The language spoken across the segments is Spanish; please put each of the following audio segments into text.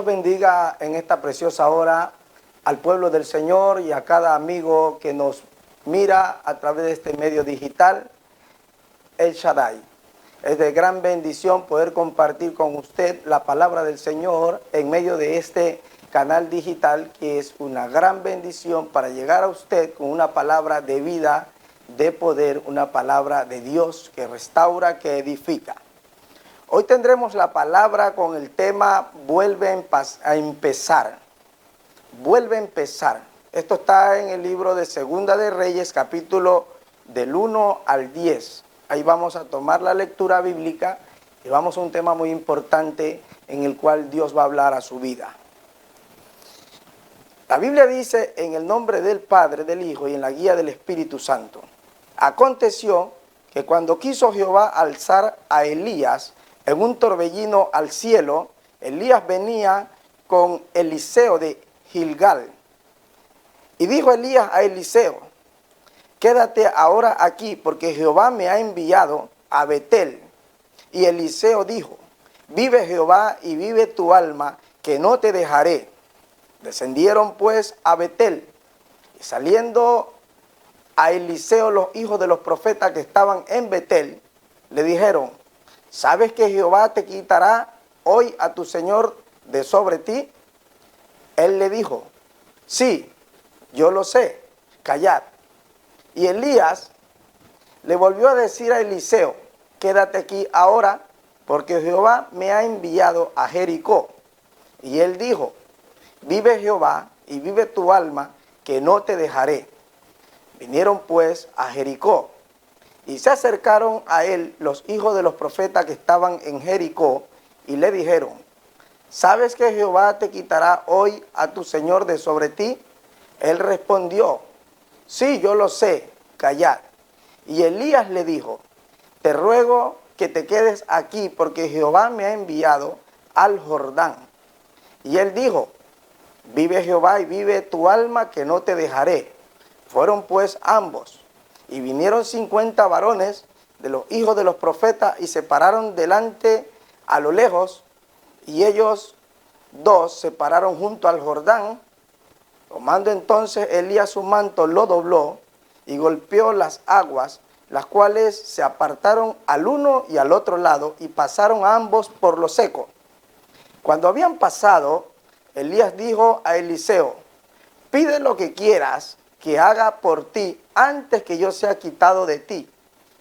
Dios bendiga en esta preciosa hora al pueblo del Señor y a cada amigo que nos mira a través de este medio digital, El Shaddai. Es de gran bendición poder compartir con usted la palabra del Señor en medio de este canal digital, que es una gran bendición para llegar a usted con una palabra de vida, de poder, una palabra de Dios que restaura, que edifica. Hoy tendremos la palabra con el tema vuelve a empezar. Vuelve a empezar. Esto está en el libro de Segunda de Reyes, capítulo del 1 al 10. Ahí vamos a tomar la lectura bíblica y vamos a un tema muy importante en el cual Dios va a hablar a su vida. La Biblia dice: en el nombre del Padre, del Hijo y en la guía del Espíritu Santo. Aconteció que cuando quiso Jehová alzar a Elías en un torbellino al cielo, Elías venía con Eliseo de Gilgal. Y dijo Elías a Eliseo: quédate ahora aquí, porque Jehová me ha enviado a Betel. Y Eliseo dijo: vive Jehová y vive tu alma, que no te dejaré. Descendieron pues a Betel, y saliendo a Eliseo los hijos de los profetas que estaban en Betel, le dijeron: ¿sabes que Jehová te quitará hoy a tu señor de sobre ti? Él le dijo: sí, yo lo sé, callad. Y Elías le volvió a decir a Eliseo: quédate aquí ahora, porque Jehová me ha enviado a Jericó. Y él dijo: vive Jehová y vive tu alma, que no te dejaré. Vinieron pues a Jericó, y se acercaron a él los hijos de los profetas que estaban en Jericó, y le dijeron: ¿sabes que Jehová te quitará hoy a tu señor de sobre ti? Él respondió: sí, yo lo sé, callad. Y Elías le dijo: te ruego que te quedes aquí, porque Jehová me ha enviado al Jordán. Y él dijo: vive Jehová y vive tu alma, que no te dejaré. Fueron pues ambos, y vinieron 50 varones de los hijos de los profetas, y se pararon delante a lo lejos, y ellos dos se pararon junto al Jordán. Tomando entonces Elías su manto, lo dobló, y golpeó las aguas, las cuales se apartaron al uno y al otro lado, y pasaron a ambos por lo seco. Cuando habían pasado, Elías dijo a Eliseo: pide lo que quieras que haga por ti antes que yo sea quitado de ti.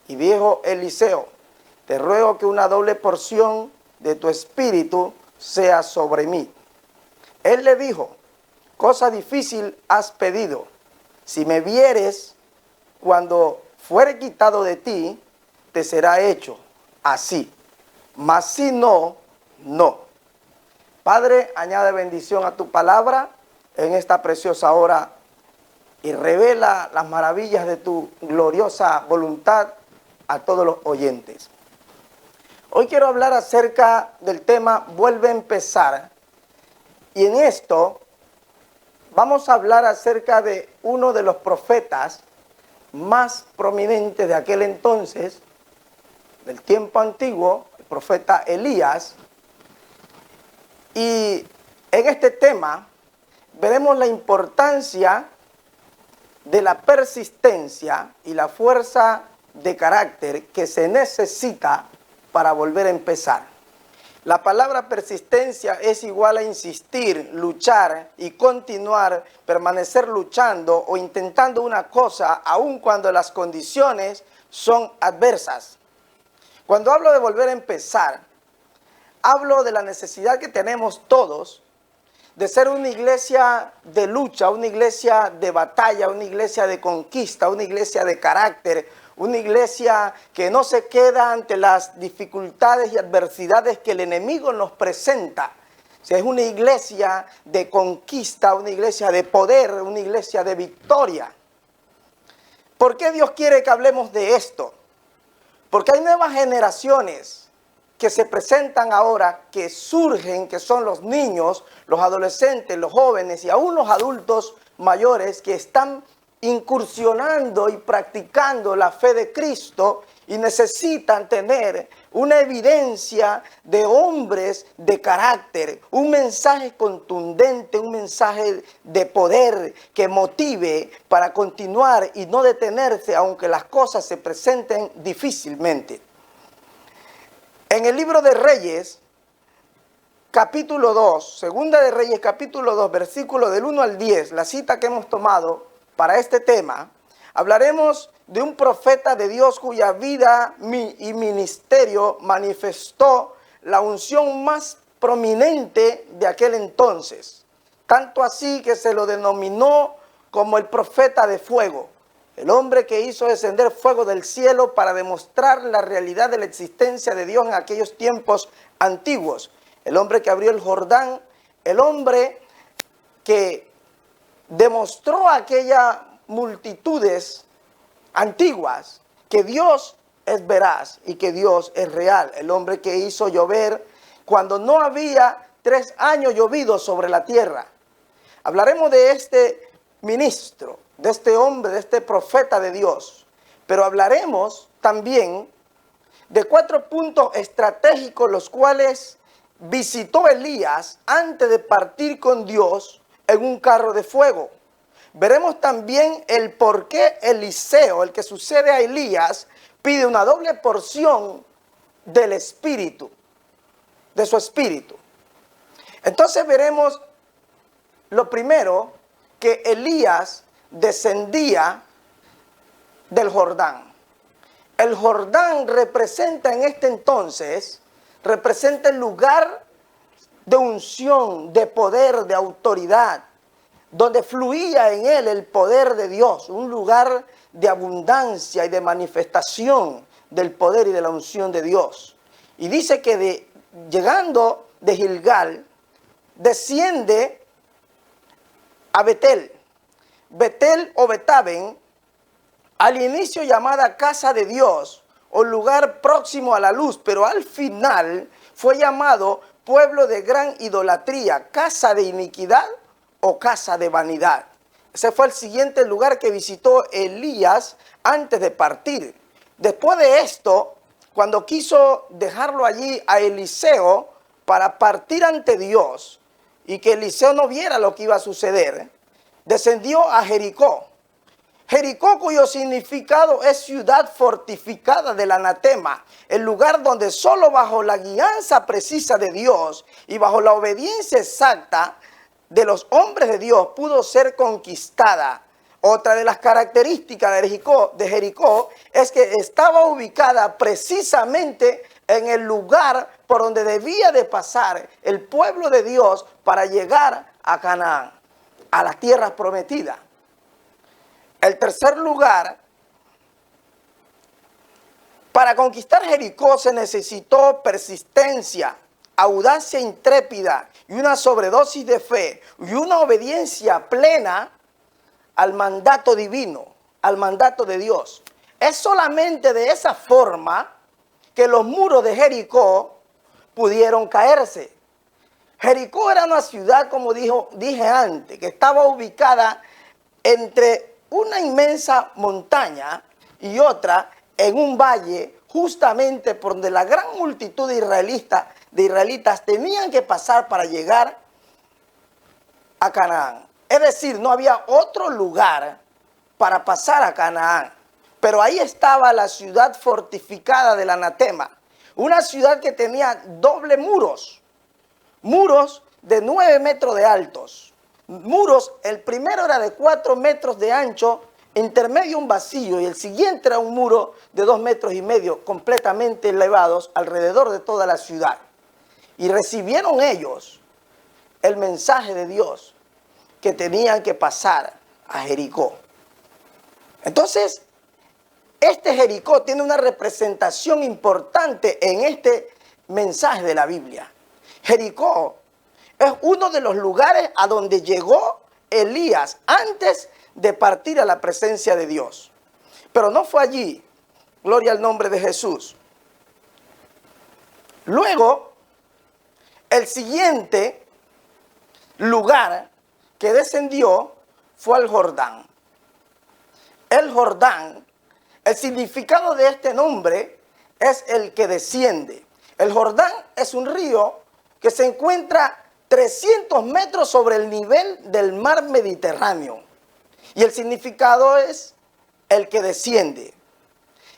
Y dijo Eliseo: te ruego que una doble porción de tu espíritu sea sobre mí. Él le dijo: cosa difícil has pedido. Si me vieres cuando fuere quitado de ti, te será hecho así. Mas si no, no. Padre, añade bendición a tu palabra en esta preciosa hora y revela las maravillas de tu gloriosa voluntad a todos los oyentes. Hoy quiero hablar acerca del tema vuelve a empezar, y en esto vamos a hablar acerca de uno de los profetas más prominentes de aquel entonces, del tiempo antiguo, el profeta Elías. Y en este tema veremos la importancia de la persistencia y la fuerza de carácter que se necesita para volver a empezar. La palabra persistencia es igual a insistir, luchar y continuar, permanecer luchando o intentando una cosa aun cuando las condiciones son adversas. Cuando hablo de volver a empezar, hablo de la necesidad que tenemos todos de ser una iglesia de lucha, una iglesia de batalla, una iglesia de conquista, una iglesia de carácter, una iglesia que no se queda ante las dificultades y adversidades que el enemigo nos presenta. O sea, es una iglesia de conquista, una iglesia de poder, una iglesia de victoria. ¿Por qué Dios quiere que hablemos de esto? Porque hay nuevas generaciones que se presentan ahora, que surgen, que son los niños, los adolescentes, los jóvenes y aún los adultos mayores que están incursionando y practicando la fe de Cristo y necesitan tener una evidencia de hombres de carácter, un mensaje contundente, un mensaje de poder que motive para continuar y no detenerse aunque las cosas se presenten difícilmente. En el libro de Reyes, capítulo 2, Segunda de Reyes, capítulo 2, versículo del 1 al 10, la cita que hemos tomado para este tema, hablaremos de un profeta de Dios cuya vida y ministerio manifestó la unción más prominente de aquel entonces. Tanto así que se lo denominó como el profeta de fuego. El hombre que hizo descender fuego del cielo para demostrar la realidad de la existencia de Dios en aquellos tiempos antiguos. El hombre que abrió el Jordán, el hombre que demostró a aquellas multitudes antiguas que Dios es veraz y que Dios es real. El hombre que hizo llover cuando no había 3 años llovido sobre la tierra. Hablaremos de este ministro, de este hombre, de este profeta de Dios, pero hablaremos también de 4 puntos estratégicos los cuales visitó Elías antes de partir con Dios en un carro de fuego. Veremos también el por qué Eliseo, el que sucede a Elías, pide una doble porción del espíritu, de su espíritu. Entonces veremos lo primero, que Elías descendía del Jordán. El Jordán representa en este entonces, representa el lugar de unción, de poder, de autoridad, donde fluía en él el poder de Dios, un lugar de abundancia y de manifestación del poder y de la unción de Dios. Y dice que llegando de Gilgal, desciende a Betel. Betel o Betaben, al inicio llamada Casa de Dios o lugar próximo a la luz, pero al final fue llamado pueblo de gran idolatría, casa de iniquidad o casa de vanidad. Ese fue el siguiente lugar que visitó Elías antes de partir. Después de esto, cuando quiso dejarlo allí a Eliseo para partir ante Dios y que Eliseo no viera lo que iba a suceder, descendió a Jericó. Jericó, cuyo significado es ciudad fortificada del anatema, el lugar donde solo bajo la guianza precisa de Dios y bajo la obediencia exacta de los hombres de Dios pudo ser conquistada. Otra de las características de Jericó es que estaba ubicada precisamente en el lugar por donde debía de pasar el pueblo de Dios para llegar a Canaán, a las tierras prometidas. El tercer lugar, para conquistar Jericó se necesitó persistencia, audacia intrépida y una sobredosis de fe y una obediencia plena al mandato divino, al mandato de Dios. Es solamente de esa forma que los muros de Jericó pudieron caerse. Jericó era una ciudad, como dije antes, que estaba ubicada entre una inmensa montaña y otra en un valle, justamente por donde la gran multitud de israelitas tenían que pasar para llegar a Canaán. Es decir, no había otro lugar para pasar a Canaán. Pero ahí estaba la ciudad fortificada del anatema, una ciudad que tenía doble muros de 9 metros de altos. Muros, el primero era de 4 metros de ancho, intermedio un vacío, y el siguiente era un muro de 2,5 metros, completamente elevados alrededor de toda la ciudad. Y recibieron ellos el mensaje de Dios que tenían que pasar a Jericó. Entonces, este Jericó tiene una representación importante en este mensaje de la Biblia. Jericó es uno de los lugares a donde llegó Elías antes de partir a la presencia de Dios. Pero no fue allí, gloria al nombre de Jesús. Luego, el siguiente lugar que descendió fue al Jordán. El Jordán, el significado de este nombre es el que desciende. El Jordán es un río que se encuentra 300 metros sobre el nivel del mar Mediterráneo. Y el significado es el que desciende.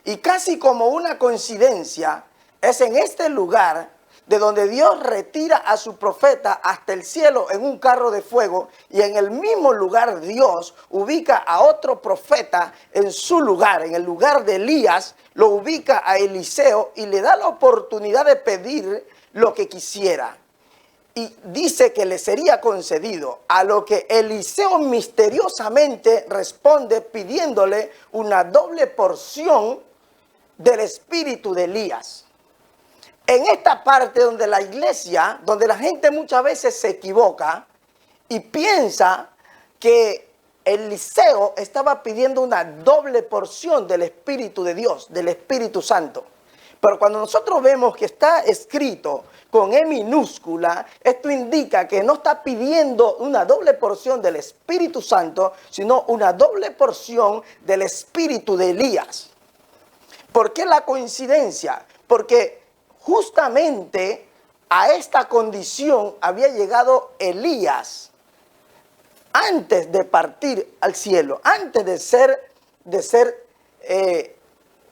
Y casi como una coincidencia, es en este lugar de donde Dios retira a su profeta hasta el cielo en un carro de fuego, y en el mismo lugar Dios ubica a otro profeta en su lugar, en el lugar de Elías, lo ubica a Eliseo y le da la oportunidad de pedir lo que quisiera. Y dice que le sería concedido, a lo que Eliseo misteriosamente responde pidiéndole una doble porción del espíritu de Elías. En esta parte donde la iglesia, donde la gente muchas veces se equivoca y piensa que Eliseo estaba pidiendo una doble porción del Espíritu de Dios, del Espíritu Santo. Pero cuando nosotros vemos que está escrito con E minúscula, esto indica que no está pidiendo una doble porción del Espíritu Santo, sino una doble porción del Espíritu de Elías. ¿Por qué la coincidencia? Porque justamente a esta condición había llegado Elías antes de partir al cielo, antes de ser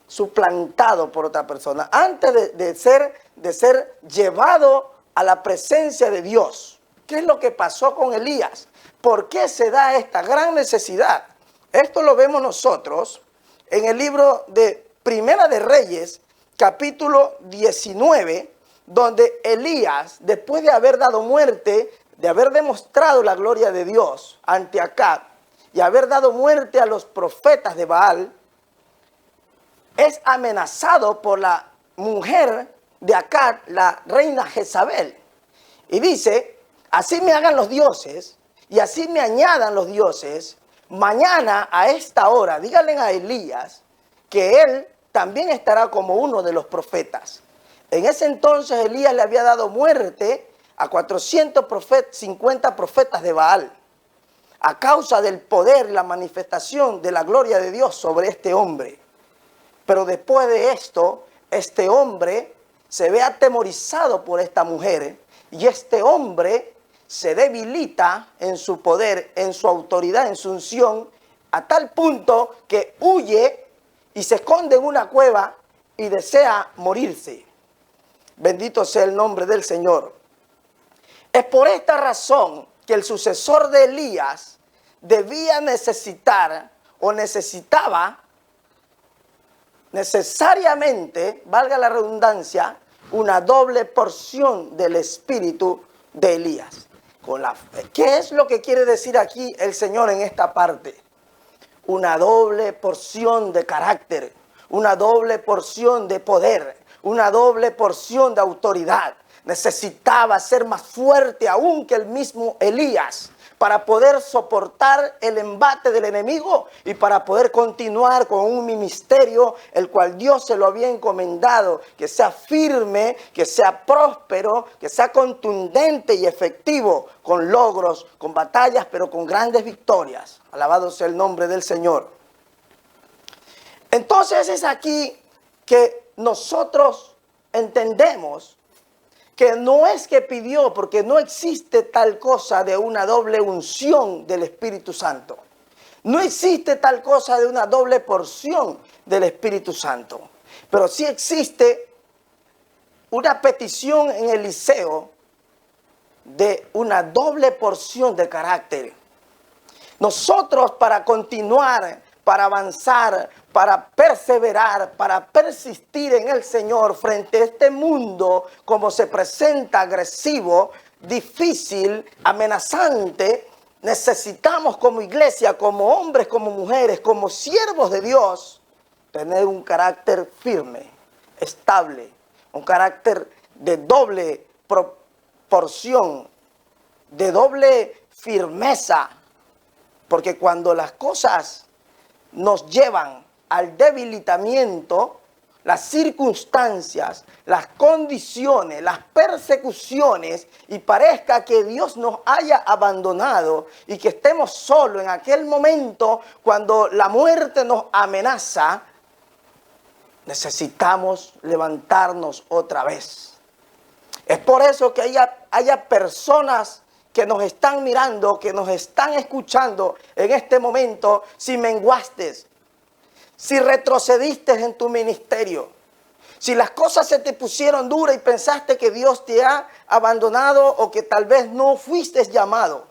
suplantado por otra persona, antes de ser llevado a la presencia de Dios. ¿Qué es lo que pasó con Elías? ¿Por qué se da esta gran necesidad? Esto lo vemos nosotros en el libro de Primera de Reyes, capítulo 19, donde Elías, después de haber dado muerte, de haber demostrado la gloria de Dios ante Acab y haber dado muerte a los profetas de Baal, es amenazado por la mujer de Acab, la reina Jezabel. Y dice, así me hagan los dioses y así me añadan los dioses, mañana a esta hora, díganle a Elías que él también estará como uno de los profetas. En ese entonces Elías le había dado muerte a 450 profetas de Baal, a causa del poder y la manifestación de la gloria de Dios sobre este hombre. Pero después de esto, este hombre se ve atemorizado por esta mujer y este hombre se debilita en su poder, en su autoridad, en su unción, a tal punto que huye y se esconde en una cueva y desea morirse. Bendito sea el nombre del Señor. Es por esta razón que el sucesor de Elías debía necesitar o necesitaba necesariamente, valga la redundancia, una doble porción del espíritu de Elías. Con la fe. ¿Qué es lo que quiere decir aquí el Señor en esta parte? Una doble porción de carácter, una doble porción de poder, una doble porción de autoridad. Necesitaba ser más fuerte aún que el mismo Elías para poder soportar el embate del enemigo y para poder continuar con un ministerio el cual Dios se lo había encomendado, que sea firme, que sea próspero, que sea contundente y efectivo, con logros, con batallas, pero con grandes victorias. Alabado sea el nombre del Señor. Entonces es aquí que nosotros entendemos que no es que pidió, porque no existe tal cosa de una doble unción del Espíritu Santo. No existe tal cosa de una doble porción del Espíritu Santo. Pero sí existe una petición en Eliseo de una doble porción de carácter. Nosotros, para continuar, para avanzar, para perseverar, para persistir en el Señor frente a este mundo como se presenta agresivo, difícil, amenazante, necesitamos como iglesia, como hombres, como mujeres, como siervos de Dios, tener un carácter firme, estable, un carácter de doble proporción, de doble firmeza, porque cuando las cosas nos llevan al debilitamiento, las circunstancias, las condiciones, las persecuciones, y parezca que Dios nos haya abandonado y que estemos solos en aquel momento cuando la muerte nos amenaza, Necesitamos levantarnos otra vez. Es por eso que haya personas que nos están mirando, que nos están escuchando en este momento, si menguaste, si retrocediste en tu ministerio, si las cosas se te pusieron duras y pensaste que Dios te ha abandonado o que tal vez no fuiste llamado.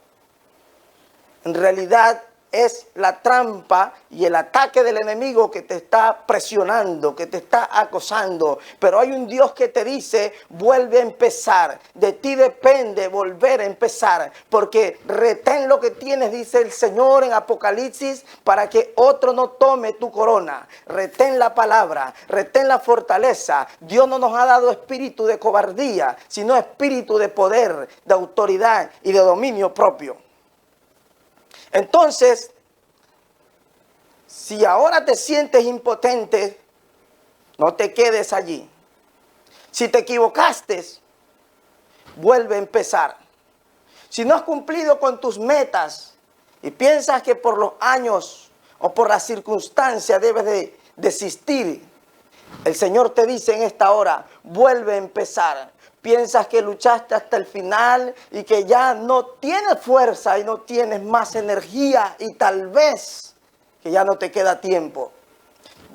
En realidad es la trampa y el ataque del enemigo que te está presionando, que te está acosando. Pero hay un Dios que te dice, vuelve a empezar. De ti depende volver a empezar. Porque retén lo que tienes, dice el Señor en Apocalipsis, para que otro no tome tu corona. Retén la palabra, retén la fortaleza. Dios no nos ha dado espíritu de cobardía, sino espíritu de poder, de autoridad y de dominio propio. Entonces, si ahora te sientes impotente, no te quedes allí. Si te equivocaste, vuelve a empezar. Si no has cumplido con tus metas y piensas que por los años o por las circunstancias debes de desistir, el Señor te dice en esta hora, vuelve a empezar. Piensas que luchaste hasta el final y que ya no tienes fuerza y no tienes más energía y tal vez que ya no te queda tiempo.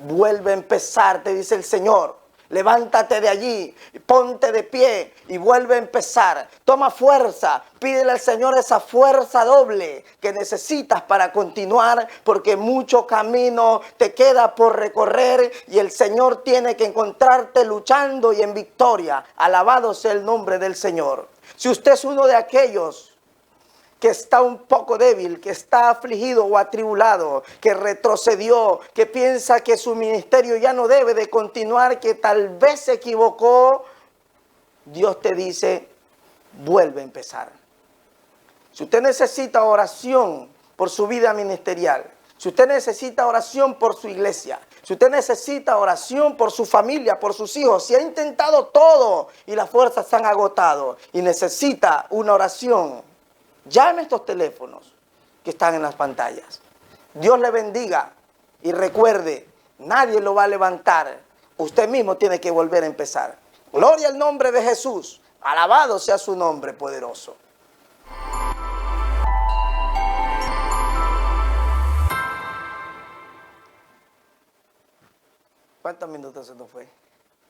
Vuelve a empezar, te dice el Señor. Levántate de allí, ponte de pie y vuelve a empezar. Toma fuerza, pídele al Señor esa fuerza doble que necesitas para continuar, porque mucho camino te queda por recorrer y el Señor tiene que encontrarte luchando y en victoria. Alabado sea el nombre del Señor. Si usted es uno de aquellos que está un poco débil, que está afligido o atribulado, que retrocedió, que piensa que su ministerio ya no debe de continuar, que tal vez se equivocó, Dios te dice, vuelve a empezar. Si usted necesita oración por su vida ministerial, si usted necesita oración por su iglesia, si usted necesita oración por su familia, por sus hijos, si ha intentado todo y las fuerzas se han agotado y necesita una oración, llame a estos teléfonos que están en las pantallas. Dios le bendiga y recuerde, nadie lo va a levantar. Usted mismo tiene que volver a empezar. Gloria al nombre de Jesús. Alabado sea su nombre poderoso. ¿Cuántos minutos se nos fue?